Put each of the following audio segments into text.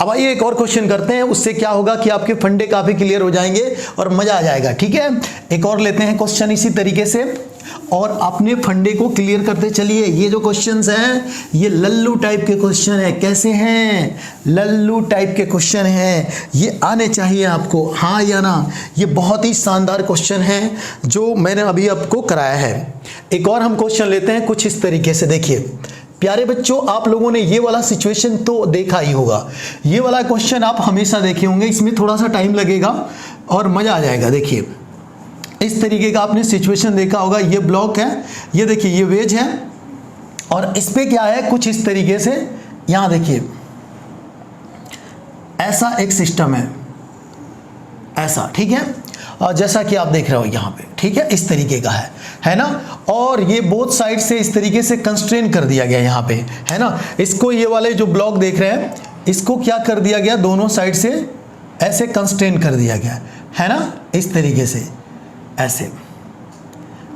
अब आइए एक और क्वेश्चन करते हैं, उससे क्या होगा कि आपके फंडे काफी क्लियर हो जाएंगे और मजा आ जाएगा। ठीक है, एक और लेते हैं क्वेश्चन इसी तरीके से और अपने फंडे को क्लियर करते चलिए। ये जो क्वेश्चंस हैं ये लल्लू टाइप के क्वेश्चन है। कैसे हैं? लल्लू टाइप के क्वेश्चन हैं, ये आने चाहिए आपको, हाँ या ना। ये बहुत ही शानदार क्वेश्चन है जो मैंने अभी आपको कराया है। एक और हम क्वेश्चन लेते हैं कुछ इस तरीके से। देखिए प्यारे बच्चों, आप लोगों ने ये वाला सिचुएशन तो देखा ही होगा, ये वाला क्वेश्चन आप हमेशा देखे होंगे। इसमें थोड़ा सा टाइम लगेगा और मजा आ जाएगा। देखिए इस तरीके का आपने सिचुएशन देखा होगा। ये ब्लॉक है, ये देखिए ये वेज है और इस पे क्या है कुछ इस तरीके से, यहां देखिए ऐसा एक सिस्टम है, ऐसा। ठीक है, और जैसा कि आप देख रहे हो यहाँ पे, ठीक है, इस तरीके का है ना। और ये बोथ साइड से इस तरीके से कंस्ट्रेन कर दिया गया यहाँ पे, है ना। इसको ये वाले जो ब्लॉक देख रहे हैं इसको क्या कर दिया गया, दोनों साइड से ऐसे कंस्ट्रेन कर दिया गया है ना, इस तरीके से ऐसे।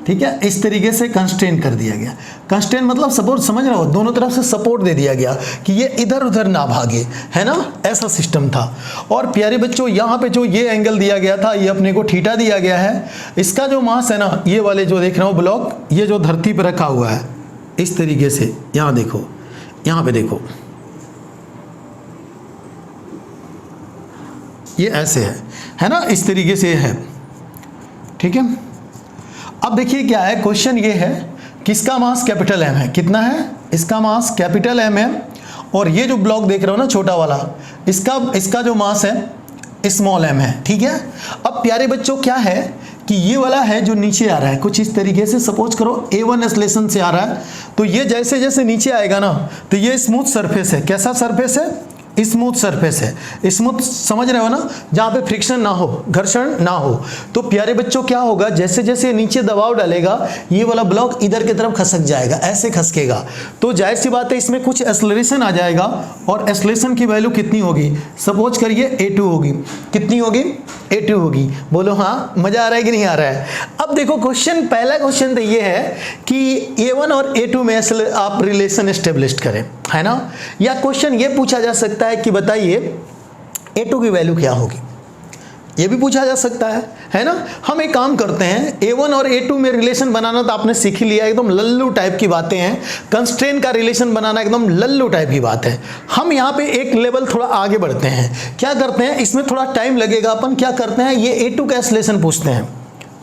ठीक है, इस तरीके से कंस्ट्रेन कर दिया गया। कंस्ट्रेन मतलब सपोर्ट, समझ रहे हो, दोनों तरफ से सपोर्ट दे दिया गया कि ये इधर उधर ना भागे, है ना, ऐसा सिस्टम था। और प्यारे बच्चों यहाँ पे जो ये एंगल दिया गया था ये अपने को थीटा दिया गया है। इसका जो मास है ना, ये वाले जो देख रहे हो ब्लॉक, ये जो धरती पर रखा हुआ है इस तरीके से, यहाँ देखो, यहाँ पे देखो, ये ऐसे है ना, इस तरीके से है। ठीक है, अब देखिए क्या है, क्वेश्चन ये है किसका मास कैपिटल एम है, कितना है, इसका मास कैपिटल एम है। और ये जो ब्लॉक देख रहे हो ना छोटा वाला, इसका जो मास है स्मॉल एम है। ठीक है, अब प्यारे बच्चों क्या है कि ये वाला है जो नीचे आ रहा है कुछ इस तरीके से, सपोज करो A1 एस्लेशन से आ रहा है, तो ये जैसे जैसे नीचे आएगा ना तो ये स्मूथ सरफेस है। कैसा सरफेस है? स्मूथ सरफेस है। स्मूथ समझ रहे हो ना, जहाँ पे फ्रिक्शन ना हो, घर्षण ना हो। तो प्यारे बच्चों क्या होगा, जैसे जैसे नीचे दबाव डालेगा ये वाला ब्लॉक इधर की तरफ खसक जाएगा, ऐसे खसकेगा। तो जाहिर सी बात है इसमें कुछ एक्सेलरेशन आ जाएगा और एक्सेलरेशन की वैल्यू कितनी होगी, सपोज करिए A2 होगी। कितनी होगी? A2 होगी। बोलो हाँ, मजा आ रहा है कि नहीं आ रहा है? अब देखो क्वेश्चन, पहला क्वेश्चन तो ये है कि A1 और A2 में आप रिलेशन एस्टेब्लिश करें, है ना। या क्वेश्चन ये पूछा जा सकता है कि बताइए A2 की वैल्यू क्या होगी, ये भी पूछा जा सकता है ना। हम एक काम करते हैं, A1 और A2 में रिलेशन बनाना तो आपने सीख ही लिया, एकदम लल्लू टाइप की बातें हैं। कंस्ट्रेन का रिलेशन बनाना एकदम लल्लू टाइप की बात है। हम यहाँ पे एक लेवल थोड़ा आगे बढ़ते हैं। क्या करते हैं, इसमें थोड़ा टाइम लगेगा, अपन क्या करते हैं, ये A2 का एक्सेलरेशन पूछते हैं।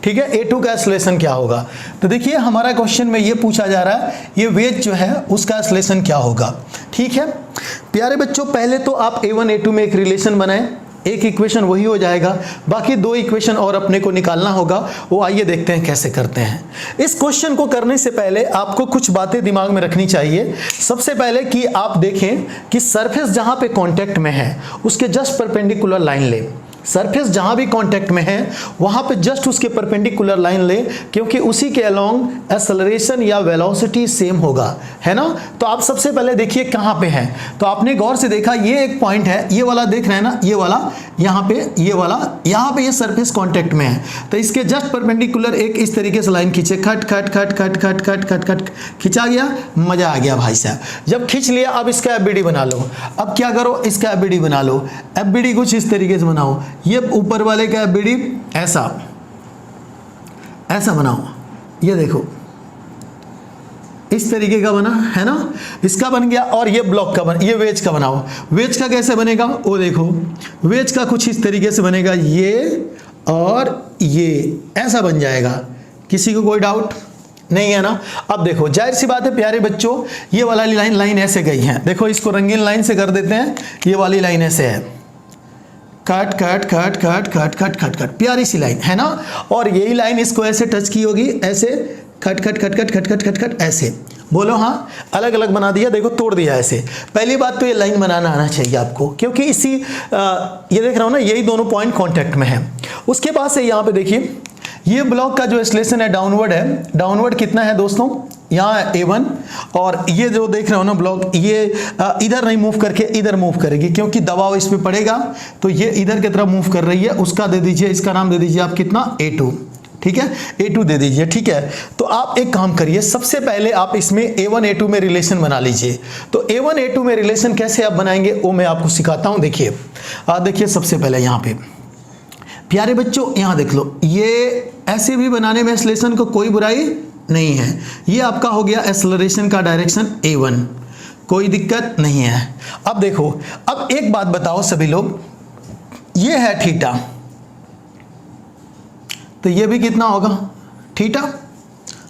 ठीक है, A2 का एक्सेलरेशन क्या होगा। तो देखिए हमारा क्वेश्चन में ये पूछा जा रहा है ये वेज जो है उसका एक्सेलरेशन क्या होगा। ठीक है प्यारे बच्चों, पहले तो आप A1 A2 में एक रिलेशन बनाएं, एक इक्वेशन वही हो जाएगा, बाकी दो इक्वेशन और अपने को निकालना होगा। वो आइए देखते हैं कैसे करते हैं। इस क्वेश्चन को करने से पहले आपको कुछ बातें दिमाग में रखनी चाहिए। सबसे पहले कि आप देखें कि सरफेस जहां पे कांटेक्ट में है उसके जस्ट परपेंडिकुलर लाइन ले। सरफेस जहां भी कांटेक्ट में है वहां पे जस्ट उसके परपेंडिकुलर लाइन ले, क्योंकि उसी के अलोंग एक्सेलरेशन या वेलोसिटी सेम होगा, है ना। तो आप सबसे पहले देखिए कहां पे है, तो आपने गौर से देखा ये एक पॉइंट है, ये वाला देख रहे हैं ना, ये वाला यहाँ पे, ये वाला यहाँ पे, ये सरफेस कांटेक्ट में है। तो इसके जस्ट परपेंडिकुलर एक इस तरीके से लाइन खींचे, खट खट खट खट खट खट खट खट, खिंचा गया, मजा आ गया भाई साहब। जब खींच लिया अब इसका एफबीडी बना लो। अब क्या करो, इसका एफबीडी बना लो। एफबीडी कुछ इस तरीके से बनाओ, ये ऊपर वाले का एफबीडी ऐसा ऐसा बनाओ, ये देखो इस तरीके का बना, है ना, इसका बन गया। और ये ब्लॉक का ये वेज का बनाओ। वेज का कैसे बनेगा, वो देखो, वेज का कुछ इस तरीके से बनेगा, ये और ये ऐसा बन जाएगा। किसी को कोई डाउट नहीं है ना। अब देखो जाहिर सी बात है प्यारे बच्चों, ये वाली लाइन ऐसे गई है, देखो इसको रंगीन लाइन से कर देते हैं। ये वाली लाइन ऐसे है, cut cut cut cut cut cut cut cut, प्यारी सी लाइन है ना। और यही लाइन इसको ऐसे टच की होगी, ऐसे खट खट खट खट खट खट खट खट ऐसे। बोलो हाँ, अलग अलग बना दिया, देखो तोड़ दिया ऐसे। पहली बात तो ये लाइन बनाना आना चाहिए आपको, क्योंकि इसी ये देख रहा हूँ ना, यही दोनों पॉइंट कांटेक्ट में है। उसके बाद से यहाँ पे देखिए ये ब्लॉक का जो एक्सेलरेशन है डाउनवर्ड है। डाउनवर्ड कितना है दोस्तों, यहाँ A1, और ये जो देख रहे हो ना ब्लॉक, ये इधर नहीं मूव करके इधर मूव करेगी, क्योंकि दबाव इस पे पड़ेगा, तो ये इधर की तरफ मूव कर रही है। उसका दे दीजिए, इसका नाम दे दीजिए आप कितना, A2। ठीक है, A2 दे दीजिए। ठीक है, तो आप एक काम करिए, सबसे पहले आप इसमें A1 A2 में रिलेशन बना लीजिए। तो A1 A2 में रिलेशन कैसे आप बनाएंगे वो मैं आपको सिखाता हूं। देखिए देखिए सबसे पहले यहाँ पे प्यारे बच्चों यहाँ देख लो, ये ऐसे भी बनाने में एक्सेलरेशन को कोई बुराई नहीं है। ये आपका हो गया एक्सेलरेशन का डायरेक्शन A1, कोई दिक्कत नहीं है। अब देखो, अब एक बात बताओ सभी लोग, ये है थीटा, तो ये भी कितना होगा थीटा,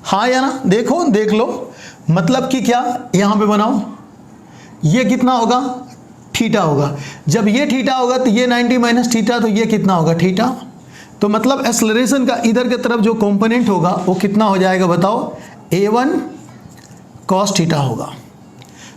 हाँ या ना? देखो देख लो, मतलब कि क्या, यहां पे बनाओ, ये कितना होगा थीटा होगा। जब ये थीटा होगा तो ये 90 माइनस थीटा, तो ये कितना होगा थीटा। तो मतलब एक्सेलरेशन का इधर की तरफ जो कंपोनेंट होगा वो कितना हो जाएगा बताओ, A1 cos थीटा होगा।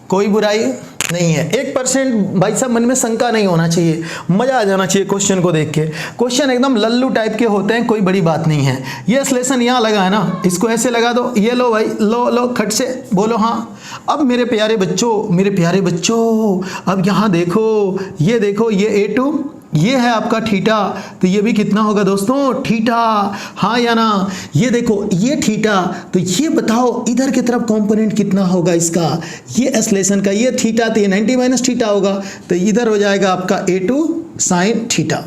कोई बुराई नहीं है। 1% भाई साहब मन में शंका नहीं होना चाहिए, मजा आ जाना चाहिए क्वेश्चन को देख के। क्वेश्चन एकदम लल्लू टाइप के होते हैं, कोई बड़ी बात नहीं है। ये एक्सेलरेशन यहाँ लगा है ना, इसको ऐसे लगा दो, ये लो भाई, लो खट से बोलो हाँ। अब मेरे प्यारे बच्चों अब यहाँ देखो, ये देखो, ये A2, ये है आपका थीटा, तो ये भी कितना होगा दोस्तों थीटा, हाँ या ना? ये देखो ये थीटा, तो ये बताओ इधर की तरफ कंपोनेंट कितना होगा इसका, ये एक्सेलरेशन का, ये थीटा, तो ये 90 माइनस थीटा होगा, तो इधर हो जाएगा आपका A2 साइन थीटा।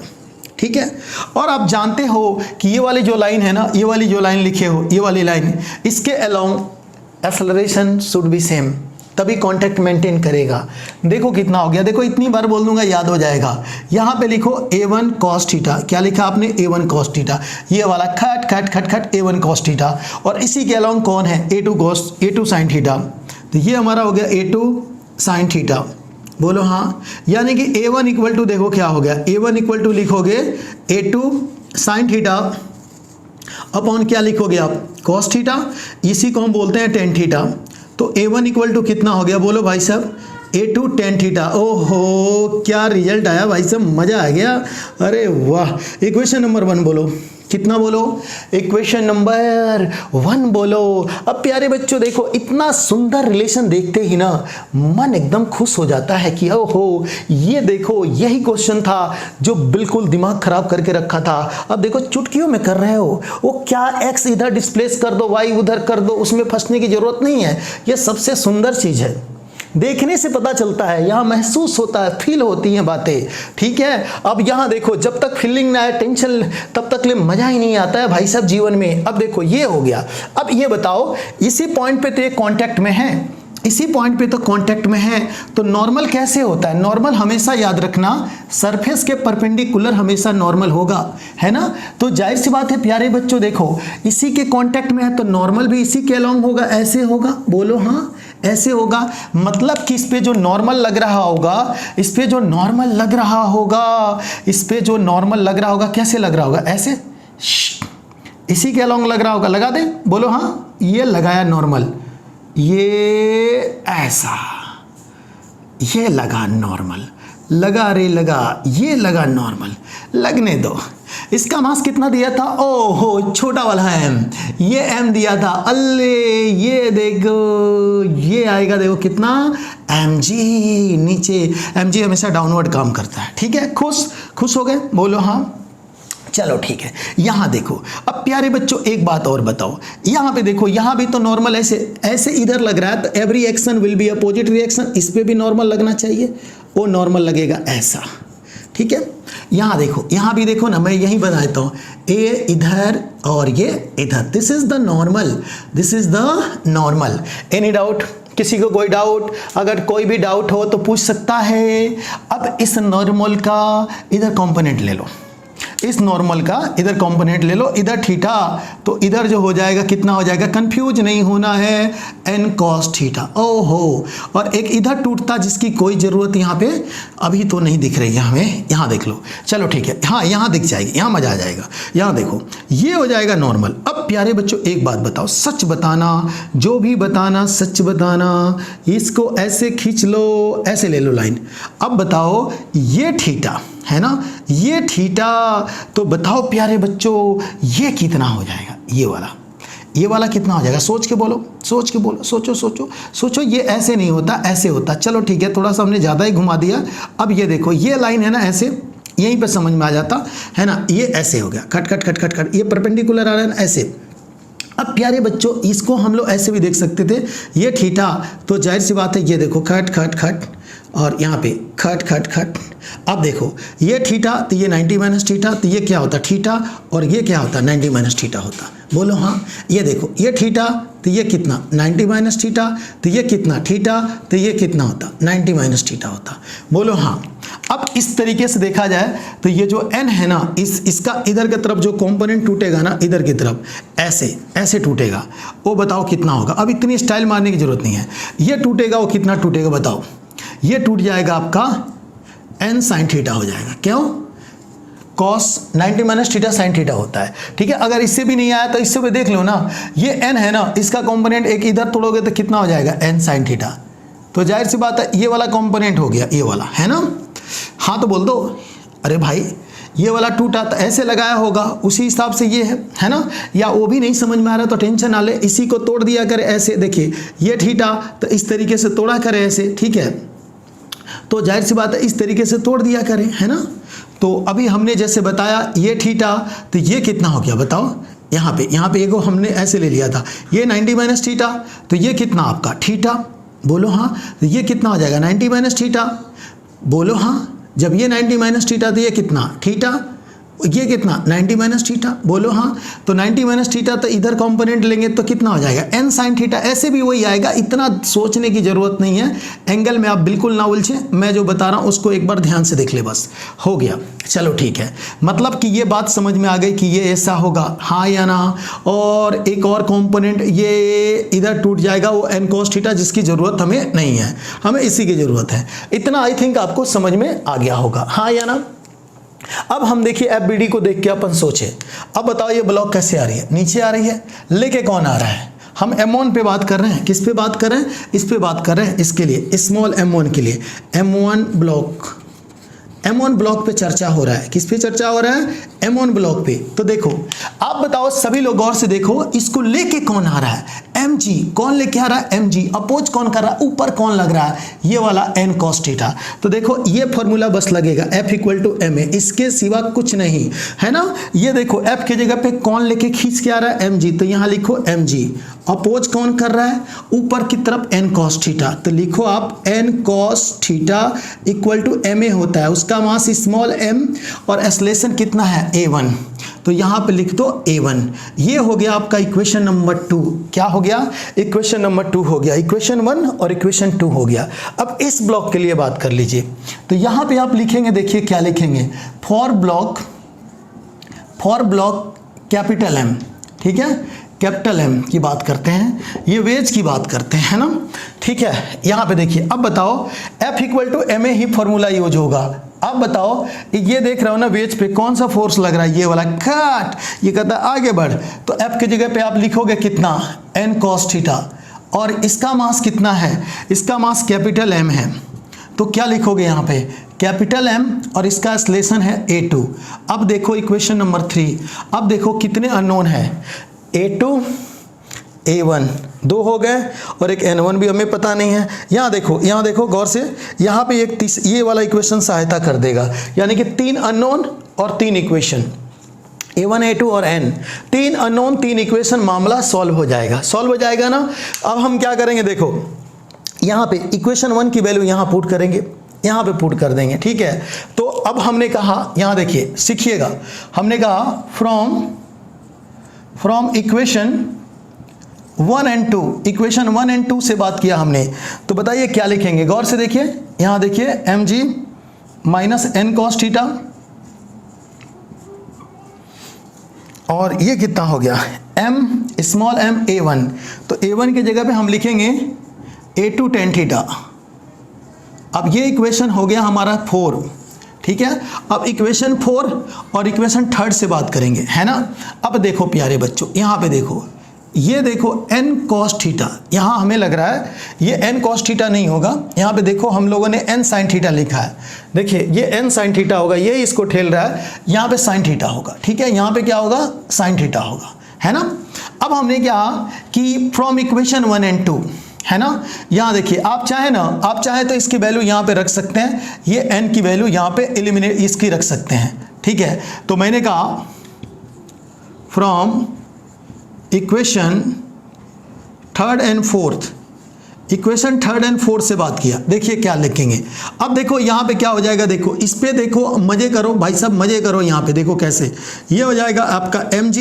ठीक है, और आप जानते हो कि ये वाली जो लाइन है ना, ये वाली जो लाइन लिखे हो, ये वाली लाइन, इसके along acceleration should be same, तभी कांटेक्ट मेंटेन करेगा। देखो कितना हो गया, देखो इतनी बार बोल दूंगा याद हो जाएगा। यहाँ पे लिखो A1 cos थीटा, क्या लिखा आपने A1 cos थीटा, ये वाला खट A1 cos थीटा, और इसी के अलावा कौन है A2 sin थीटा, तो ये हमारा हो गया A2 sin थीटा, बोलो हाँ। यानी कि A1 इक्वल टू देखो क्या हो गया, A1 इक्वल टू लिखोगे A2 sin थीटा अपॉन क्या लिखोगे आप cos थीटा, इसी को हम बोलते हैं tan थीटा। तो A1 इक्वल टू कितना हो गया बोलो भाई साहब, A2 tan थीटा। ओहो क्या रिजल्ट आया भाई साहब, मजा आ गया, अरे वाह। इक्वेशन नंबर 1 बोलो, कितना बोलो, इक्वेशन नंबर 1 बोलो। अब प्यारे बच्चों देखो, इतना सुंदर रिलेशन देखते ही ना मन एकदम खुश हो जाता है कि ओहो ये देखो यही क्वेश्चन था जो बिल्कुल दिमाग खराब करके रखा था। अब देखो चुटकियों में कर रहे हो, वो क्या x इधर डिस्प्लेस कर दो, y उधर कर दो, उसमें फंसने की जरूरत नहीं है। ये सबसे सुंदर चीज है, देखने से पता चलता है, यहाँ महसूस होता है, फील होती हैं बातें। ठीक है, अब यहाँ देखो, जब तक फीलिंग ना आए, टेंशन, तब तक ले मजा ही नहीं आता है भाई साहब जीवन में। अब देखो ये हो गया। अब ये बताओ, इसी पॉइंट पे तो ये कांटेक्ट में है, इसी पॉइंट पे तो कांटेक्ट में है, तो नॉर्मल कैसे होता है? नॉर्मल हमेशा याद रखना सरफेस के परपेंडिकुलर हमेशा नॉर्मल होगा, है ना? तो जाहिर सी बात है प्यारे बच्चों, देखो इसी के कांटेक्ट में है तो नॉर्मल भी इसी के अलोंग होगा, ऐसे होगा, बोलो हाँ ऐसे होगा। मतलब कि इस पे जो नॉर्मल लग रहा होगा, इस पे जो नॉर्मल लग रहा होगा, इस पे जो नॉर्मल लग रहा होगा, कैसे लग रहा होगा? ऐसे, इसी के अलोंग लग रहा होगा, लगा दे, बोलो हाँ। ये लगाया नॉर्मल, ये ऐसा, ये लगा नॉर्मल, लगा रे लगा, ये लगा नॉर्मल, लगने दो। इसका मास कितना दिया था? ओहो छोटा वाला m, ये m दिया था, अल्ले ये देखो ये आएगा, देखो कितना mg, नीचे mg हमेशा डाउनवर्ड काम करता है। ठीक है, खुश हो गए, बोलो हाँ। चलो ठीक है, यहाँ देखो। अब प्यारे बच्चों एक बात और बताओ, यहाँ पे देखो, यहाँ भी तो नॉर्मल ऐसे इधर लग रहा है, तो every action will be opposite reaction, इस पे भी नॉर्मल लगना चाहिए, वो नॉर्मल लगेगा ऐसा। ठीक है, यहाँ देखो, यहाँ भी देखो ना, मैं यही बताता हूँ, ए इधर और ये इधर, this is the normal, this is the normal. Any doubt? किसी को कोई डाउट? अगर कोई भी डाउट हो तो पूछ सकता है। अब इस नॉर्मल का इधर कंपोनेंट ले लो, इस नॉर्मल का इधर कंपोनेंट ले लो, इधर थीटा, तो इधर जो हो जाएगा कितना हो जाएगा, कंफ्यूज नहीं होना है, n cos थीटा। ओहो, और एक इधर टूटता जिसकी कोई ज़रूरत यहाँ पे अभी तो नहीं दिख रही है हमें, यहाँ देख लो। चलो ठीक है, हाँ यहाँ दिख जाएगी, यहाँ मज़ा आ जाएगा। यहाँ देखो ये हो जाएगा नॉर्मल। अब प्यारे बच्चों एक बात बताओ, सच बताना, जो भी बताना सच बताना। इसको ऐसे खींच लो, ऐसे ले लो लाइन। अब बताओ ये थीटा है ना, ये थीटा, तो बताओ प्यारे बच्चों ये कितना हो जाएगा, ये वाला कितना हो जाएगा? सोच के बोलो, सोच के बोलो, सोचो सोचो सोचो। ये ऐसे नहीं होता, ऐसे होता। चलो ठीक है, थोड़ा सा हमने ज़्यादा ही घुमा दिया। अब ये देखो, ये लाइन है ना ऐसे, यहीं पे समझ में आ जाता है ना। ये ऐसे हो गया, खट खट खट खट खट, ये परपेंडिकुलर आ रहा है ना ऐसे। अब प्यारे बच्चों इसको हम लोग ऐसे भी देख सकते थे, ये थीटा, तो जाहिर सी बात है ये देखो खट खट खट और यहाँ पे खट खट खट। अब देखो ये थीटा तो ये 90 माइनस थीटा, तो ये क्या होता थीटा, और ये क्या होता 90 माइनस थीटा होता। बोलो हाँ। ये देखो ये थीटा तो ये कितना 90 माइनस थीटा, तो ये कितना थीटा, तो ये कितना होता 90 माइनस थीटा होता। बोलो हाँ। अब इस तरीके से देखा जाए तो ये जो n है ना, इसका इधर की तरफ जो कंपोनेंट टूटेगा ना, इधर की तरफ ऐसे ऐसे टूटेगा, वो बताओ कितना होगा। अब इतनी स्टाइल मारने की जरूरत नहीं है, ये टूटेगा वो कितना टूटेगा बताओ। ये टूट जाएगा आपका n साइन थीटा हो जाएगा। क्यों? cos 90 minus theta sine theta होता है। ठीक है, अगर इससे भी नहीं आया तो इससे भी देख लो ना, ये n है ना, इसका कंपोनेंट एक इधर तोड़ोगे तो कितना हो जाएगा n साइन थीटा। तो जाहिर सी बात है ये वाला कंपोनेंट हो गया, ये वाला है ना। हाँ तो बोल दो, अरे भाई ये वाला टूटा तो ऐसे लगाया होगा, उसी हिसाब से ये है ना। या वो भी नहीं समझ में आ रहा तो टेंशन ना ले, इसी को तोड़ दिया करे ऐसे। देखिए ये थीटा तो इस तरीके से तोड़ा करे ऐसे, ठीक है। तो जाहिर सी बात है इस तरीके से तोड़ दिया करें, है ना। तो अभी हमने जैसे बताया ये थीटा, तो ये कितना हो गया बताओ। यहाँ पे एगो हमने ऐसे ले लिया था, ये 90 माइनस थीटा, तो ये कितना आपका थीटा। बोलो हाँ। तो ये कितना हो जाएगा 90 माइनस थीटा। बोलो हाँ। जब ये 90 माइनस थीटा तो ये कितना थीटा, ये कितना 90 माइनस थीटा। बोलो हाँ। तो 90 माइनस थीटा तो इधर कंपोनेंट लेंगे तो कितना हो जाएगा n साइन थीटा। ऐसे भी वही आएगा, इतना सोचने की जरूरत नहीं है। एंगल में आप बिल्कुल ना उलझे, मैं जो बता रहा हूँ उसको एक बार ध्यान से देख ले, बस हो गया। चलो ठीक है, मतलब कि ये बात समझ में आ गई कि ये ऐसा होगा, हाँ या ना। और एक और कंपोनेंट ये इधर टूट जाएगा, वो n cos थीटा, जिसकी ज़रूरत हमें नहीं है, हमें इसी की ज़रूरत है। इतना आई थिंक आपको समझ में आ गया होगा, हाँ या ना। अब हम देखिए FBD को देख के अपन सोचे, अब बताओ ये ब्लॉक कैसे आ रही है, नीचे आ रही है, लेके कौन आ रहा है। हम M1 पे बात कर रहे हैं, किस पे बात कर रहे हैं, इस पे बात कर रहे हैं, इसके लिए स्मॉल m1 के लिए M1 ब्लॉक पे चर्चा हो रहा है। किस पे चर्चा हो रहा है, M1 ब्लॉक पे। तो देखो आप बताओ, सभी लोग गौर से देखो, इसको लेके कौन आ रहा है mg। कौन लेके आ रहा है mg, अपोज कौन कर रहा है, ऊपर कौन लग रहा है, ये वाला n cos थीटा। तो देखो ये फॉर्मूला बस लगेगा F इक्वल टू ma, इसके सिवा कुछ नहीं है ना। ये देखो F की जगह पे कौन लेके खींच के आ रहा है mg, तो यहाँ लिखो mg। अपोज कौन कर रहा है, ऊपर की तरफ n cos थीटा, तो लिखो आप n cos theta equal to ma होता है, उसका मास स्मॉल m और एक्सेलरेशन कितना है a1, तो यहाँ पे लिख दो a1। ये हो गया आपका इक्वेशन नंबर 2। क्या हो गया, इक्वेशन नंबर 2 हो गया, इक्वेशन 1 और इक्वेशन 2 हो गया। अब इस ब्लॉक के लिए बात कर लीजिए, तो यहाँ पे आप लिखेंगे, देखिए क्या लिखेंगे, फॉर ब्लॉक कैपिटल M, ठीक है, कैपिटल M की बात करते हैं, ये वेज की बात करते हैं ना, ठीक है। यहाँ पे देखिए, अब बताओ F इक्वल टू ma ही फॉर्मूला यूज होगा। अब बताओ ये देख रहे हो ना, वेज पे कौन सा फोर्स लग रहा है, ये वाला कट, ये कहता है आगे बढ़, तो F की जगह पे आप लिखोगे कितना n cos थीटा, और इसका मास कितना है, इसका मास कैपिटल M है, तो क्या लिखोगे यहाँ पे कैपिटल M, और इसका एक्सेलरेशन है a2। अब देखो इक्वेशन नंबर 3, अब देखो कितने अननोन है, a2 a1 दो हो गए, और एक n1 भी हमें पता नहीं है। यहाँ देखो गौर से, यहाँ पे एक ये वाला इक्वेशन सहायता कर देगा, यानी कि 3 अननोन और 3 इक्वेशन, a1 a2 और n, 3 अननोन 3 इक्वेशन, मामला सॉल्व हो जाएगा ना। अब हम क्या करेंगे, देखो यहाँ पे इक्वेशन 1 की वैल्यू यहाँ पुट करेंगे, यहाँ पे पुट कर देंगे, ठीक है। तो अब हमने कहा, यहाँ देखिए सीखिएगा, हमने कहा from equation 1 and 2, equation 1 and 2 से बात किया हमने, तो बताइए क्या लिखेंगे, गौर से देखिए, यहाँ देखिए mg minus n cos theta, और ये कितना हो गया m स्मॉल m a1, तो a1 की जगह पे हम लिखेंगे a2 tan थीटा। अब ये इक्वेशन हो गया हमारा 4, ठीक है। अब इक्वेशन 4 और इक्वेशन 3 से बात करेंगे, है ना। अब देखो प्यारे बच्चों, यहाँ पे देखो, ये देखो n cos थीटा, यहाँ हमें लग रहा है ये n cos थीटा नहीं होगा, यहाँ पे देखो हम लोगों ने n sin थीटा लिखा है, देखिए ये n sin थीटा होगा, ये इसको ठेल रहा है, यहाँ पे sin थीटा होगा, ठीक है, यहाँ पे क्या होगा sin थीटा होगा, है ना। अब हमने क्या कि फ्रॉम इक्वेशन 1 and 2, है ना। यहाँ देखिए, आप चाहे तो इसकी वैल्यू यहाँ पे रख सकते हैं, ये n की वैल्यू यहाँ पे एलिमिनेट इसकी रख सकते हैं, ठीक है। तो मैंने कहा from equation third and fourth, equation third and fourth से बात किया। देखिए क्या लिखेंगे, अब देखो यहाँ पे क्या हो जाएगा, देखो इस पे देखो, मजे करो भाई साहब, मजे करो। यहाँ पे देखो कैसे, ये हो जाएगा आपका mg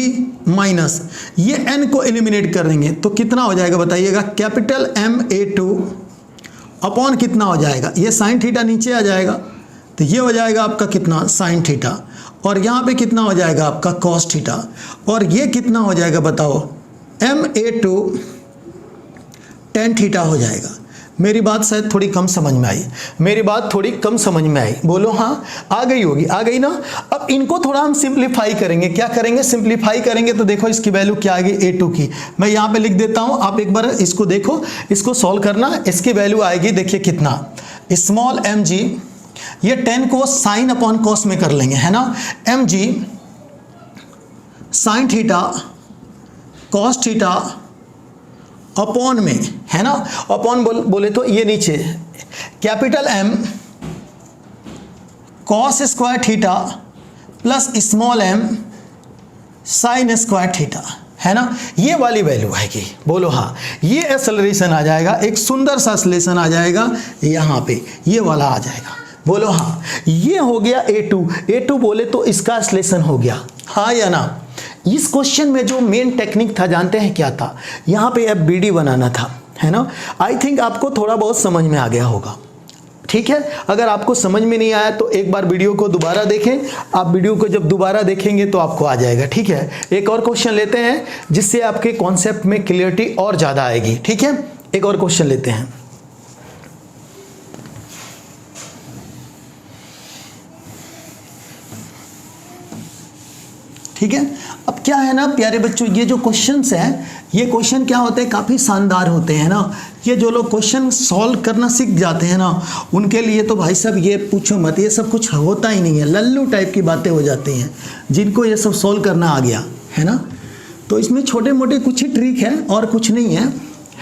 माइनस ये n को एलिमिनेट कर देंगे तो कितना हो जाएगा बताइएगा, कैपिटल Ma2 अपॉन कितना हो जाएगा, ये साइन थीटा नीचे आ जाएगा तो ये हो जाएगा आपका कितना साइन थीटा, और यहाँ पे कितना हो जाएगा आपका कॉस थीटा, और ये कितना हो जाएगा बताओ, Ma2 टेन थीटा हो जाएगा। मेरी बात शायद थोड़ी कम समझ में आई, मेरी बात थोड़ी कम समझ में आई, बोलो हाँ, आ गई होगी, आ गई ना। अब इनको थोड़ा हम सिंप्लीफाई करेंगे, क्या करेंगे, सिंप्लीफाई करेंगे। तो देखो इसकी वैल्यू क्या आ गई, A2 की, मैं यहाँ पे लिख देता हूँ, आप एक बार इसको देखो, इसको सॉल्व करना। इसकी वैल्यू आएगी, देखिए कितना, स्मॉल mg, ये 10 को साइन अपॉन कॉस में कर लेंगे, है ना, mg sine theta cos theta upon में, है ना, अपॉन बोले तो ये नीचे capital M cos square theta plus small m sine square theta, है ना, ये वाली वैल्यू आएगी, बोलो हाँ। ये एक्सेलरेशन आ जाएगा, एक सुंदर सा एक्सेलरेशन आ जाएगा यहाँ पे, ये वाला आ जाएगा, बोलो हाँ। ये हो गया A2 बोले तो इसका एक्सेलरेशन हो गया, हाँ या ना। इस क्वेश्चन में जो मेन टेक्निक था जानते हैं क्या था, यहाँ पे FBD बनाना था, है ना। आई थिंक आपको थोड़ा बहुत समझ में आ गया होगा, ठीक है। अगर आपको समझ में नहीं आया तो एक बार वीडियो को दोबारा देखें, आप वीडियो को जब दोबारा देखेंगे तो आपको आ जाएगा, ठीक है। एक और क्वेश्चन लेते हैं जिससे आपके कॉन्सेप्ट में क्लियरिटी और ज़्यादा आएगी, ठीक है। एक और क्वेश्चन लेते हैं, ठीक है। अब क्या है ना प्यारे बच्चों, ये जो क्वेश्चंस हैं, ये क्वेश्चन क्या होते हैं, काफ़ी शानदार होते हैं ना। ये जो लोग क्वेश्चन सॉल्व करना सीख जाते हैं ना, उनके लिए तो भाई साहब ये पूछो मत, ये सब कुछ होता ही नहीं है, लल्लू टाइप की बातें हो जाती हैं जिनको ये सब सॉल्व करना आ गया, है ना। तो इसमें छोटे मोटे कुछ ही ट्रिक है और कुछ नहीं है,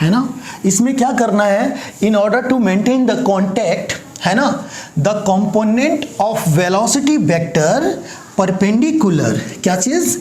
है ना। इसमें क्या करना है, in order to maintain the contact, है ना, the component of velocity vector perpendicular, क्या चीज,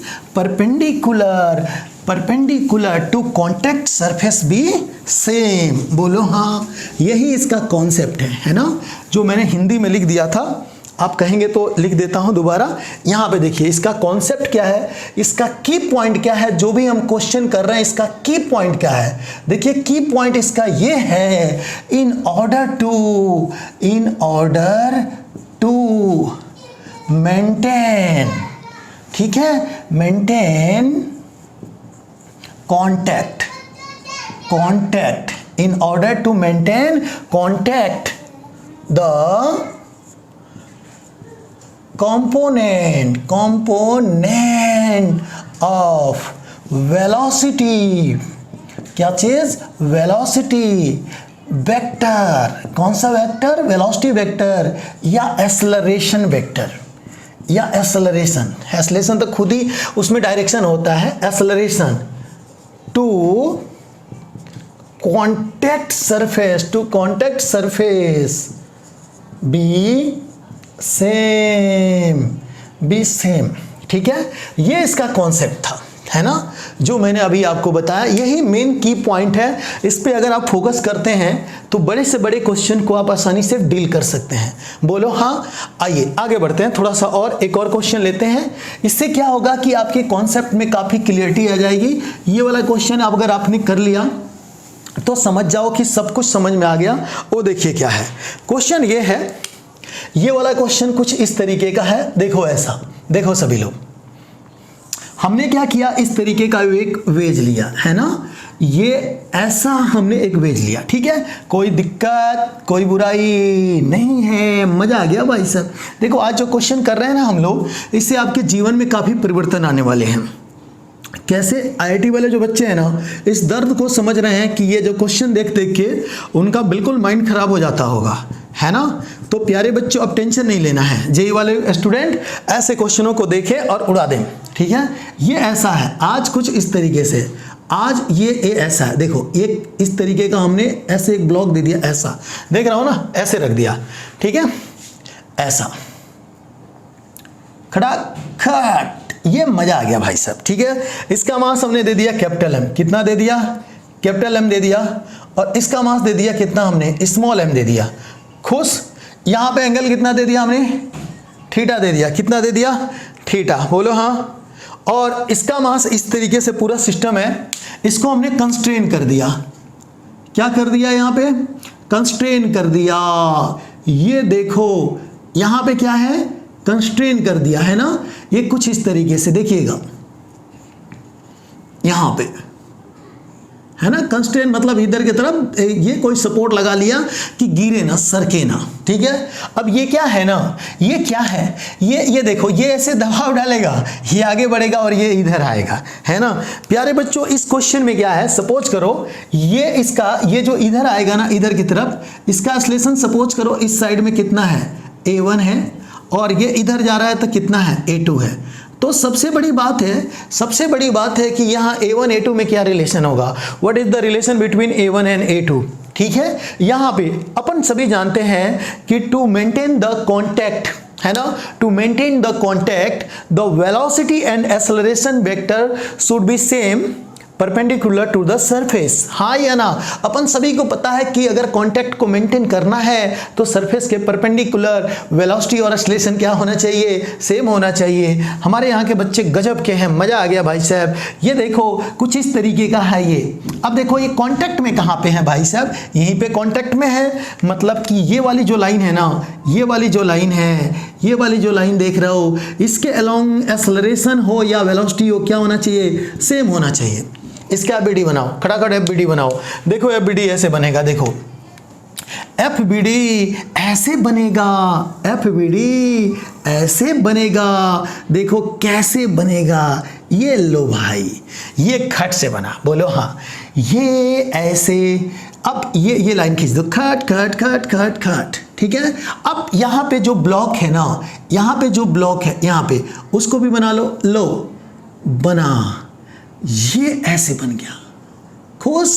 perpendicular to contact surface be same, बोलो हाँ। यही इसका कॉन्सेप्ट है ना, जो मैंने हिंदी में लिख दिया था, आप कहेंगे तो लिख देता हूं दोबारा। यहाँ पे देखिए इसका कॉन्सेप्ट क्या है, इसका की पॉइंट क्या है, जो भी हम क्वेश्चन कर रहे हैं इसका की पॉइंट क्या है। देखिए की पॉइंट इसका ये है, इन ऑर्डर टू मेंटेन, ठीक है, maintain contact, in order to maintain contact the component of velocity, क्या चीज, वेलोसिटी वेक्टर, कौन सा वेक्टर, वेलोसिटी वेक्टर या एक्सेलरेशन वेक्टर, या एक्सेलरेशन तो खुद ही उसमें डायरेक्शन होता है, acceleration to contact surface be same, ठीक है। ये इसका कॉन्सेप्ट था, है ना, जो मैंने अभी आपको बताया। यही मेन की पॉइंट है, इस पे अगर आप फोकस करते हैं तो बड़े से बड़े क्वेश्चन को आप आसानी से डील कर सकते हैं, बोलो हाँ। आइए आगे बढ़ते हैं थोड़ा सा, और एक और क्वेश्चन लेते हैं। इससे क्या होगा कि आपके कॉन्सेप्ट में काफ़ी क्लियरिटी आ जाएगी। ये वाला क्वेश्चन अगर आपने कर लिया तो समझ जाओ कि सब कुछ समझ में आ गया। वो देखिए क्या है क्वेश्चन, ये है, ये वाला क्वेश्चन कुछ इस तरीके का है। देखो ऐसा, देखो सभी लोग, हमने क्या किया, इस तरीके का एक वेज लिया, है ना, ये ऐसा हमने एक वेज लिया, ठीक है। कोई दिक्कत, कोई बुराई नहीं है, मजा आ गया भाई साहब। देखो आज जो क्वेश्चन कर रहे हैं ना हम लोग, इससे आपके जीवन में काफी परिवर्तन आने वाले हैं। कैसे, IIT वाले जो बच्चे हैं ना, इस दर्द को समझ रहे हैं कि ये जो क्वेश्चन देख देख के उनका बिल्कुल माइंड खराब हो जाता होगा, है ना। तो प्यारे बच्चों अब टेंशन नहीं लेना है, जेई वाले स्टूडेंट ऐसे क्वेश्चनों को देखें और उड़ा दें, ठीक है। ये ऐसा है, आज कुछ इस तरीके से, आज ये ए ऐसा है, देखो एक इस तरीके का हमने ऐसे एक ब्लॉक दे दिया, ऐसा देख रहा हो ना, ऐसे रख दिया, ठीक है, ऐसा खड़ा खट, ये मजा आ गया भाई साहब, ठीक है। इसका मास हमने दे दिया कैपिटल एम, कितना दे दिया, कैपिटल एम दे दिया, और इसका मास दे दिया कितना हमने, स्मॉल एम दे दिया। खुश। यहां पे एंगल कितना दे दिया हमने, थीटा दे दिया, कितना दे दिया, थीटा, बोलो हाँ। और इसका मास इस तरीके से पूरा सिस्टम है, इसको हमने कंस्ट्रेन कर दिया, क्या कर दिया, यहां पे कंस्ट्रेन कर दिया। ये देखो यहां पे क्या है, कंस्ट्रेन कर दिया है ना, ये कुछ इस तरीके से देखिएगा, यहां पे है ना, कंस्ट्रेन मतलब इधर की तरफ ये कोई सपोर्ट लगा लिया कि गिरे ना, सरके ना, ठीक है। अब ये क्या है ना, ये क्या है, ये देखो, ये ऐसे दबाव डालेगा, ये आगे बढ़ेगा और ये इधर आएगा, है ना। प्यारे बच्चों, इस क्वेश्चन में क्या है, सपोज करो ये इसका, ये जो इधर आएगा ना, इधर की तरफ, इसका एक्सेलरेशन सपोज करो इस साइड में कितना है, a1 है, और ये इधर जा रहा है तो कितना है, a2 है। तो सबसे बड़ी बात है कि यहाँ a1 a2 में क्या रिलेशन होगा, what is the relation between a1 and a2, ठीक है। यहाँ पे अपन सभी जानते हैं कि टू मेंटेन द कॉन्टैक्ट, है ना, to maintain the contact the velocity and acceleration vector should be same perpendicular to the surface, हाँ या ना। अपन सभी को पता है कि अगर कांटेक्ट को मेंटेन करना है तो सरफेस के परपेंडिकुलर वेलोसिटी और एक्सेलरेशन क्या होना चाहिए, सेम होना चाहिए। हमारे यहाँ के बच्चे गजब के हैं, मजा आ गया भाई साहब। ये देखो कुछ इस तरीके का है ये। अब देखो ये कांटेक्ट में कहाँ पे है भाई साहब, यहीं पे कांटेक्ट में है, मतलब कि ये वाली जो लाइन है ना, ये वाली जो लाइन है, ये वाली जो लाइन देख रहे हो, इसके अलोंग एक्सेलरेशन हो या वेलोसिटी हो, क्या होना चाहिए, सेम होना चाहिए। इसका एफबीडी बनाओ, खड़ाखड़ एफबीडी बनाओ। देखो एफबीडी ऐसे बनेगा, देखो एफबीडी ऐसे बनेगा, एफबीडी ऐसे बनेगा। देखो कैसे बनेगा, ये लो भाई, ये खट से बना, बोलो हाँ, ये ऐसे। अब ये लाइन खींच दो, खट खट खट खट खट, ठीक है। अब यहाँ पे जो ब्लॉक है ना, यहाँ पे जो ब्लॉक है यहाँ पे, उसको भी बना लो बना, ये ऐसे बन गया, खुश।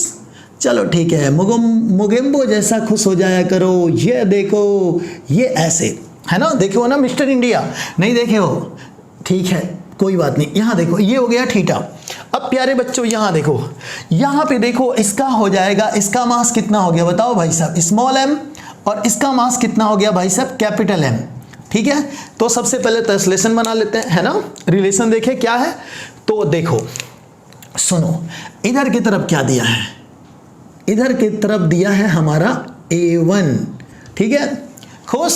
चलो ठीक है, मोगेम्बो जैसा खुश हो जाया करो। ये देखो ये ऐसे है ना, देखे हो ना मिस्टर इंडिया, नहीं देखे हो, ठीक है कोई बात नहीं। यहाँ देखो ये हो गया थीटा। अब प्यारे बच्चों यहाँ देखो, यहाँ पे देखो इसका हो जाएगा, इसका मास कितना हो गया बताओ भाई साहब, स्मॉल एम, और इसका मास कितना हो गया भाई साहब, कैपिटल एम, ठीक है। तो सबसे पहले तो रिलेशन बना लेते हैं, है ना, रिलेशन देखे क्या है। तो देखो सुनो, इधर की तरफ क्या दिया है, इधर की तरफ दिया है हमारा a1, ठीक है, खुश।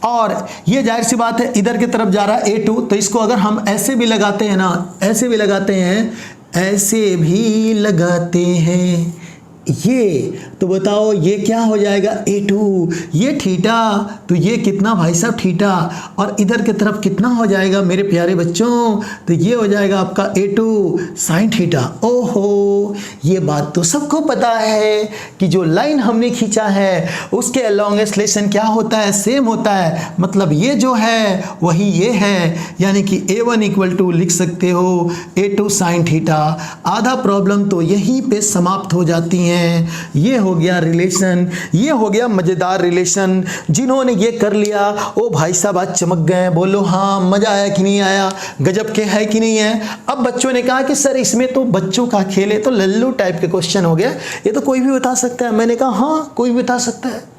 और ये जाहिर सी बात है इधर की तरफ जा रहा है a2, तो इसको अगर हम ऐसे भी लगाते हैं ना, ऐसे भी लगाते हैं, ऐसे भी लगाते हैं, ये तो बताओ ये क्या हो जाएगा, a2, ये थीटा, तो ये कितना भाई साहब थीटा, और इधर की तरफ कितना हो जाएगा मेरे प्यारे बच्चों, तो ये हो जाएगा आपका a2 साइन थीटा। ओहो, ये बात तो सबको पता है कि जो लाइन हमने खींचा है उसके अलोंग एक्सेलरेशन क्या होता है, सेम होता है, मतलब ये जो है वही ये है, यानी कि a1 इक्वल टू लिख सकते हो a2 साइन थीटा। आधा प्रॉब्लम तो यहीं पे समाप्त हो जाती है। ये हो गया रिलेशन, ये हो गया मजेदार रिलेशन। जिन्होंने ये कर लिया ओ भाई साहब आज चमक गए, बोलो हाँ, मजा आया कि नहीं आया, गजब के है कि नहीं है। अब बच्चों ने कहा कि सर इसमें तो बच्चों का खेल है, तो लल्लू टाइप के क्वेश्चन हो गया, ये तो कोई भी बता सकता है। मैंने कहा हाँ कोई भी बता सकता है।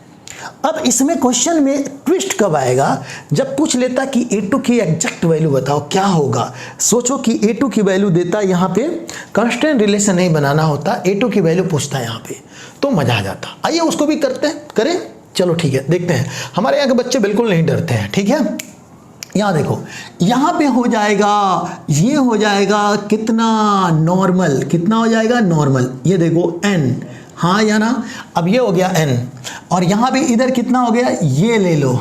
अब इसमें क्वेश्चन में ट्विस्ट कब आएगा, जब पूछ लेता कि a2 की एग्जैक्ट वैल्यू बताओ क्या होगा। सोचो कि a2 की वैल्यू देता, यहाँ पे कांस्टेंट रिलेशन नहीं बनाना होता, a2 की वैल्यू पूछता है यहाँ पे, तो मजा आ जाता। आइए उसको भी करते हैं, करें, चलो ठीक है, देखते हैं। हमारे यहाँ के बच्चे बिल्कुल नहीं डरते हैं, ठीक है। यहाँ देखो, यहाँ पे हो जाएगा, ये हो जाएगा कितना नॉर्मल, कितना हो जाएगा नॉर्मल, ये देखो n, हाँ या ना। अब ये हो गया n, और यहाँ भी इधर कितना हो गया, ये ले लो,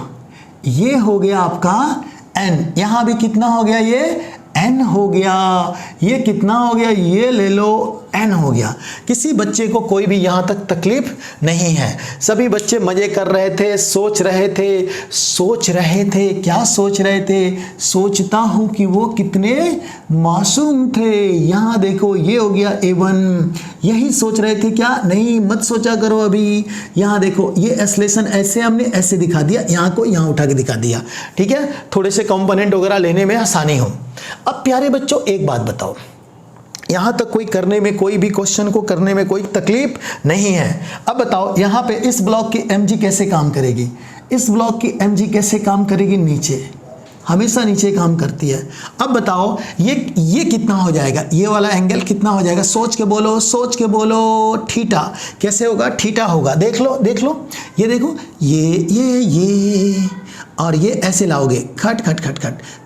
ये हो गया आपका n, यहाँ भी कितना हो गया, ये n हो गया, ये कितना हो गया, ये ले लो n हो गया। किसी बच्चे को कोई भी यहाँ तक तकलीफ नहीं है, सभी बच्चे मजे कर रहे थे, सोच रहे थे, क्या सोच रहे थे? सोचता हूँ कि वो कितने मासूम थे। यहाँ देखो ये हो गया A1, यही सोच रहे थे क्या? नहीं, मत सोचा करो अभी। यहाँ देखो ये एसलेशन ऐसे हमने ऐसे दिखा दिया, यहाँ को यहाँ उठा के दिखा दिया, ठीक है, थोड़े से कंपोनेंट वगैरह लेने में आसानी हो। अब प्यारे बच्चों एक बात बताओ, यहाँ तक कोई करने में, कोई भी क्वेश्चन को करने में कोई तकलीफ नहीं है। अब बताओ यहाँ पे इस ब्लॉक की mg कैसे काम करेगी? इस ब्लॉक की mg कैसे काम करेगी? नीचे, हमेशा नीचे काम करती है। अब बताओ ये कितना हो जाएगा? ये वाला एंगल कितना हो जाएगा? सोच के बोलो, थीटा। कैसे होगा? थीटा होगा। देख लो, ये देखो, ये और ये ऐसे लाओगे, खट,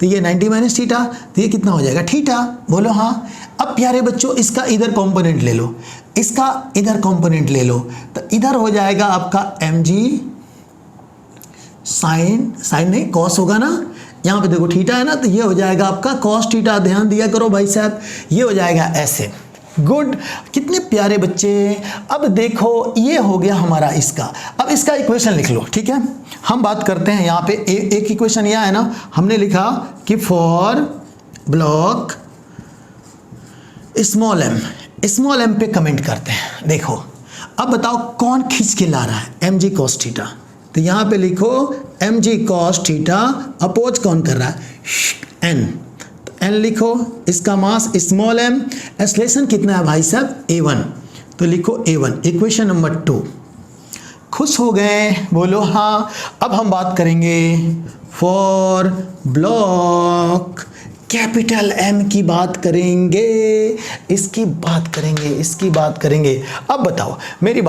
तो ये 90 माइनस थीटा, तो ये कितना हो जाएगा? थीटा। बोलो हाँ। अब प्यारे बच्चों इसका इधर कंपोनेंट ले लो, इसका इधर कंपोनेंट ले लो, तो इधर हो जाएगा आपका mg साइन नहीं कॉस होगा ना, यहाँ पे देखो थीटा है ना, तो ये हो जाएगा आपका कॉस थीटा। ध्यान दिया करो भाई साहब, ये हो जाएगा ऐसे। गुड, कितने प्यारे बच्चे। अब देखो ये हो गया हमारा इसका। अब इसका इक्वेशन लिख लो, ठीक है। हम बात करते हैं यहाँ पे एक इक्वेशन यह है ना, हमने लिखा कि फॉर ब्लॉक स्मॉल एम पे कमेंट करते हैं। देखो अब बताओ कौन खींच के ला रहा है? mg cos theta. तो यहाँ पे लिखो mg cos थीटा, अपोज कौन कर रहा है? n। तो n लिखो, इसका मास स्मॉल m, एक्सेलरेशन कितना है भाई साहब? a1। तो लिखो a1, इक्वेशन नंबर 2। खुश हो गए? बोलो हाँ। अब हम बात करेंगे फॉर ब्लॉक कैपिटल M की बात करेंगे, इसकी बात करेंगे। अब बताओ, मेरी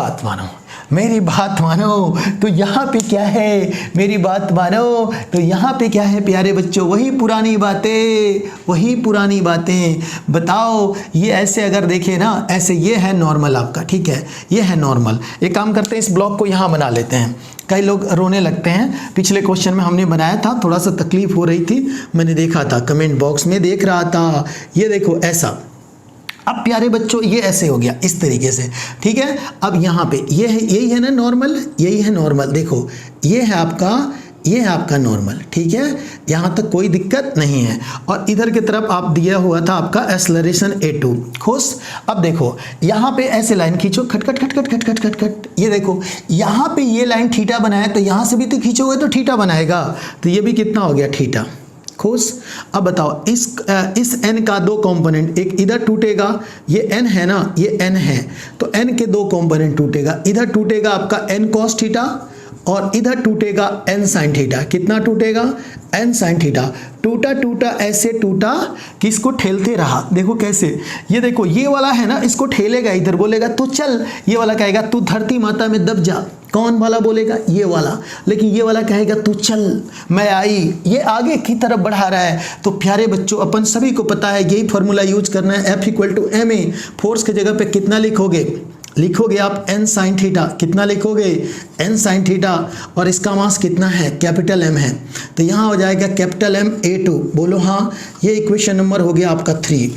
बात मानो, तो यहाँ पे क्या है? मेरी बात मानो, तो यहाँ पे क्या है प्यारे बच्चों? वही पुरानी बातें। बताओ ये ऐसे अगर देखें ना, ऐसे ये है नॉर्मल आपका, ठीक है, ये है नॉर्मल। एक काम करते हैं, इस ब्लॉक को यहाँ बना लेते हैं। कई लोग रोने लगते हैं, पिछले क्वेश्चन में हमने बनाया था, थोड़ा सा तकलीफ हो रही थी, मैंने देखा था, कमेंट बॉक्स में देख रहा था। ये देखो ऐसा। अब प्यारे बच्चों ये ऐसे हो गया इस तरीके से, ठीक है। अब यहाँ पे ये है, यही है ना नॉर्मल, यही है नॉर्मल। देखो ये है आपका नॉर्मल, ठीक है, यहाँ तक कोई दिक्कत नहीं है। और इधर की तरफ आप दिया हुआ था आपका एक्सेलरेशन a2। खुश। अब देखो यहाँ पे ऐसे लाइन खींचो, खट। ये देखो यहाँ पे ये लाइन थीटा बनाया, तो यहाँ से भी तो खींचोगे तो थीटा बनाएगा, तो ये भी कितना हो गया? थीटा। खुश। अब बताओ इस n का दो कंपोनेंट, एक इधर टूटेगा, ये n है ना, ये n है, तो n के दो कंपोनेंट टूटेगा। इधर टूटेगा आपका n cos थीटा और इधर टूटेगा n sin थीटा। कितना टूटेगा? n sin theta. टूटा ऐसे टूटा कि इसको ठेलते रहा। देखो कैसे, ये देखो ये वाला है ना, इसको ठेलेगा, इधर बोलेगा तू चल, ये वाला कहेगा तू धरती माता में दब जा। कौन वाला बोलेगा? ये वाला। लेकिन ये वाला कहेगा तू चल, मैं आई। ये आगे की तरफ बढ़ा रहा है। तो प्यारे बच्चों अपन सभी को पता है यही फॉर्मूला यूज करना है, F = ma। फोर्स की जगह पे कितना लिखोगे आप? n sin theta. कितना लिखोगे? n sin theta. और इसका मास कितना है? कैपिटल M है, तो यहाँ हो जाएगा कैपिटल M a2। बोलो हाँ। ये इक्वेशन नंबर हो गया आपका 3।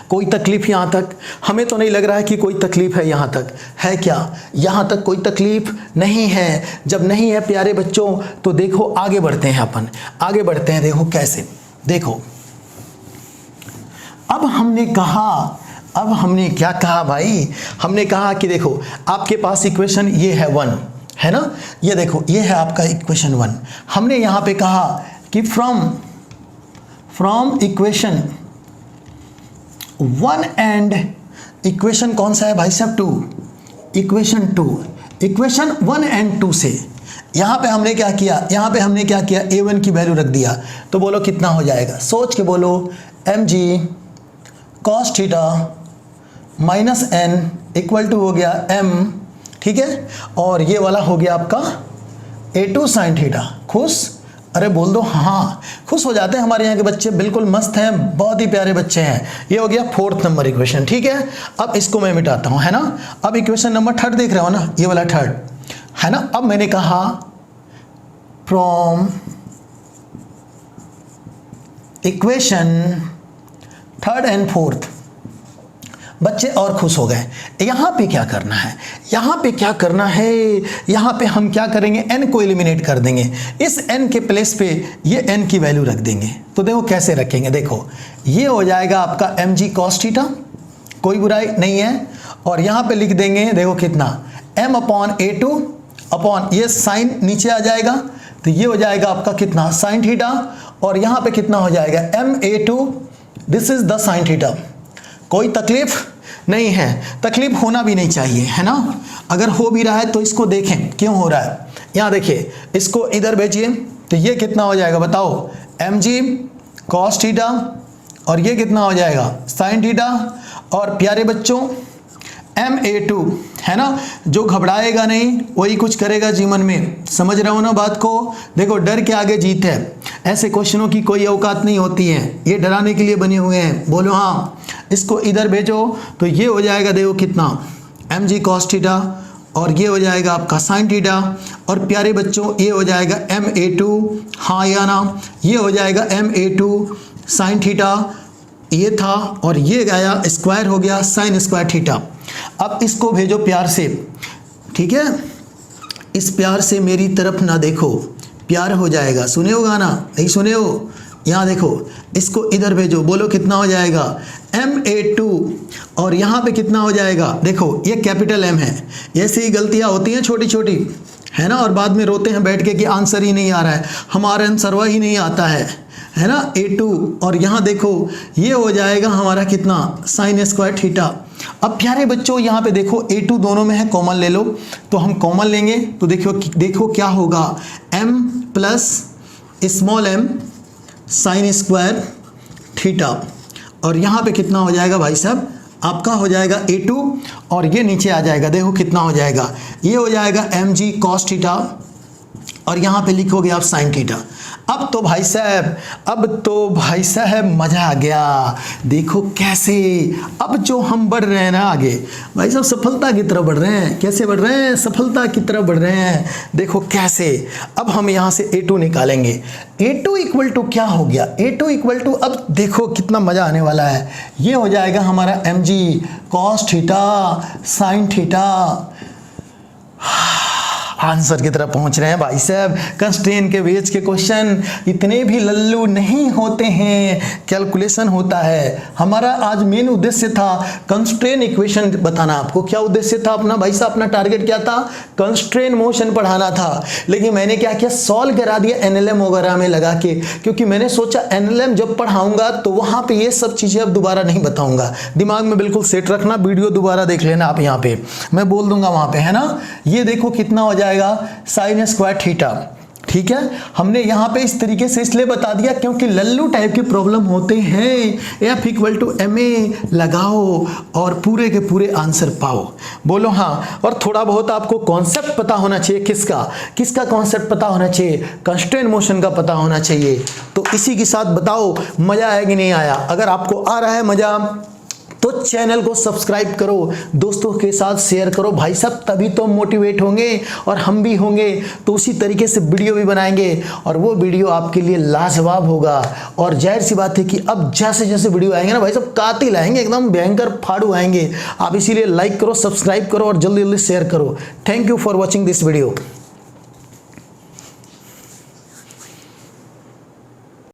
कोई तकलीफ यहाँ तक? हमें तो नहीं लग रहा है कि कोई तकलीफ है। यहाँ तक है क्या? यहाँ तक कोई तकलीफ नहीं है। जब नहीं है प्यारे बच्चों, तो देखो आगे बढ़ते हैं अपन, आगे बढ़ते हैं। देखो कैसे, देखो अब हमने क्या कहा भाई? हमने कहा कि देखो आपके पास इक्वेशन ये है 1, है ना, ये देखो ये है आपका इक्वेशन 1। हमने यहाँ पे कहा कि फ्रॉम इक्वेशन 1 एंड इक्वेशन कौन सा है भाई साहब? 2। इक्वेशन 1 एंड 2 से यहाँ पे हमने क्या किया? a1 की वैल्यू रख दिया। तो बोलो कितना हो जाएगा? सोच के बोलो। mg cos theta minus n equal to हो गया m, ठीक है, और ये वाला हो गया आपका a2 sin थीटा। खुश? अरे बोल दो हाँ। खुश हो जाते हैं हमारे यहाँ के बच्चे, बिल्कुल मस्त हैं, बहुत ही प्यारे बच्चे हैं। ये हो गया 4th नंबर इक्वेशन, ठीक है। अब इसको मैं मिटाता हूँ, है ना। अब इक्वेशन नंबर 3 देख रहे हो ना, ये वाला 3 है ना। अब मैंने कहा from equation 3rd and 4th, बच्चे और खुश हो गए। यहाँ पे क्या करना है, यहाँ पे क्या करना है, यहाँ पे हम क्या करेंगे, n को एलिमिनेट कर देंगे। इस n के प्लेस पे ये n की वैल्यू रख देंगे। तो देखो कैसे रखेंगे, देखो ये हो जाएगा आपका mg cos थीटा, कोई बुराई नहीं है। और यहाँ पे लिख देंगे देखो कितना m अपॉन a2 अपॉन ये साइन नीचे आ जाएगा, तो ये हो जाएगा आपका कितना साइन थीटा। और यहाँ पे कितना हो जाएगा ma2, this is the sine theta. कोई तकलीफ नहीं है, तकलीफ होना भी नहीं चाहिए, है ना। अगर हो भी रहा है तो इसको देखें क्यों हो रहा है। यहाँ देखिए, इसको इधर भेजिए तो ये कितना हो जाएगा बताओ, mg cos थीटा, और ये कितना हो जाएगा साइन थीटा। और प्यारे बच्चों ma2 है ना, जो घबराएगा नहीं वही कुछ करेगा जीवन में, समझ रहे हो ना बात को। देखो डर के आगे जीत है, ऐसे क्वेश्चनों की कोई औकात नहीं होती है, ये डराने के लिए बने हुए हैं। बोलो हाँ। इसको इधर भेजो तो ये हो जाएगा देखो कितना mg cos थीटा, और ये हो जाएगा आपका साइन थीटा। और प्यारे बच्चों ये हो जाएगा ma2, हाँ या ना, ये हो जाएगा ma2 साइन थीटा, ये था, और ये गया स्क्वायर हो गया साइन स्क्वायर थीटा। अब इसको भेजो प्यार से, ठीक है, इस प्यार से मेरी तरफ ना देखो, प्यार हो जाएगा। सुने हो गाना, नहीं सुने हो, यहाँ देखो, इसको इधर भेजो, बोलो कितना हो जाएगा ma2, और यहाँ पे कितना हो जाएगा, देखो ये कैपिटल M है। ऐसी ही गलतियाँ होती हैं छोटी छोटी, है ना, और बाद में रोते हैं बैठ के कि आंसर ही नहीं आ रहा है, हमारा आंसर ही नहीं आता है ना, a2। और यहाँ देखो ये हो जाएगा हमारा कितना साइन स्क्वायर थीटा। अब प्यारे बच्चों यहाँ पे देखो a2 दोनों में है, कॉमन ले लो, तो हम कॉमन लेंगे तो देखो क्या होगा, m plus small m sine square theta. और यहाँ पे कितना हो जाएगा भाई साहब, आपका हो जाएगा a2, और ये नीचे आ जाएगा, देखो कितना हो जाएगा, ये हो जाएगा mg cos थीटा, और यहाँ पे लिखोगे आप साइन थीटा। अब तो भाई साहब मज़ा आ गया। देखो कैसे अब जो हम बढ़ रहे हैं ना आगे, भाई साहब सफलता की तरफ बढ़ रहे हैं। कैसे बढ़ रहे हैं, सफलता की तरफ बढ़ रहे हैं। देखो कैसे, अब हम यहाँ से a2 निकालेंगे। a2 इक्वल टू क्या हो गया, a2 इक्वल टू, अब देखो कितना मज़ा आने वाला है। ये हो जाएगा हमारा mg cos theta sine theta. Answer की तरफ पहुंच रहे हैं भाई साहब। कंस्ट्रेन के बेस के क्वेश्चन इतने भी लल्लू नहीं होते हैं, कैलकुलेशन होता है। हमारा आज मेन उद्देश्य था कंस्ट्रेन इक्वेशन बताना। आपको क्या उद्देश्य था अपना भाई साहब, अपना टारगेट क्या था, कंस्ट्रेन मोशन पढ़ाना था। लेकिन मैंने क्या किया, सॉल्व करा दिया एनएलएम वगैरह में लगा के, क्योंकि मैंने सोचा एनएलएम जब पढ़ाऊंगा तो वहां पे ये सब चीजें अब दोबारा नहीं बताऊंगा। दिमाग में बिल्कुल सेट रखना, वीडियो दोबारा देख लेना आप, यहाँ पे मैं बोल दूंगा वहां पे, है ना। ये देखो कितना हो जाएगा साइन स्क्वायर थीटा, ठीक है। हमने यहाँ पे इस तरीके से इसलिए बता दिया क्योंकि लल्लू टाइप के प्रॉब्लम होते हैं। F इक्वल टू ma लगाओ और पूरे के पूरे आंसर पाओ। बोलो हाँ। और थोड़ा बहुत आपको कॉन्सेप्ट पता होना चाहिए, किसका कॉन्सेप्ट पता होना चाहिए, कंस्ट्रेंट मोशन का पता होना चाहिए। तो इसी के साथ बताओ मजा आया कि नहीं आया। अगर आपको आ रहा है मजा तो चैनल को सब्सक्राइब करो, दोस्तों के साथ शेयर करो भाई साहब, तभी तो मोटिवेट होंगे और हम भी होंगे। तो उसी तरीके से वीडियो भी बनाएंगे और वो वीडियो आपके लिए लाजवाब होगा। और जाहिर सी बात है कि अब जैसे जैसे वीडियो आएंगे ना भाई साहब, कातिल आएंगे, एकदम भयंकर फाड़ू आएंगे। आप इसीलिए लाइक करो, सब्सक्राइब करो और जल्दी जल्दी शेयर करो। Thank you for watching this video.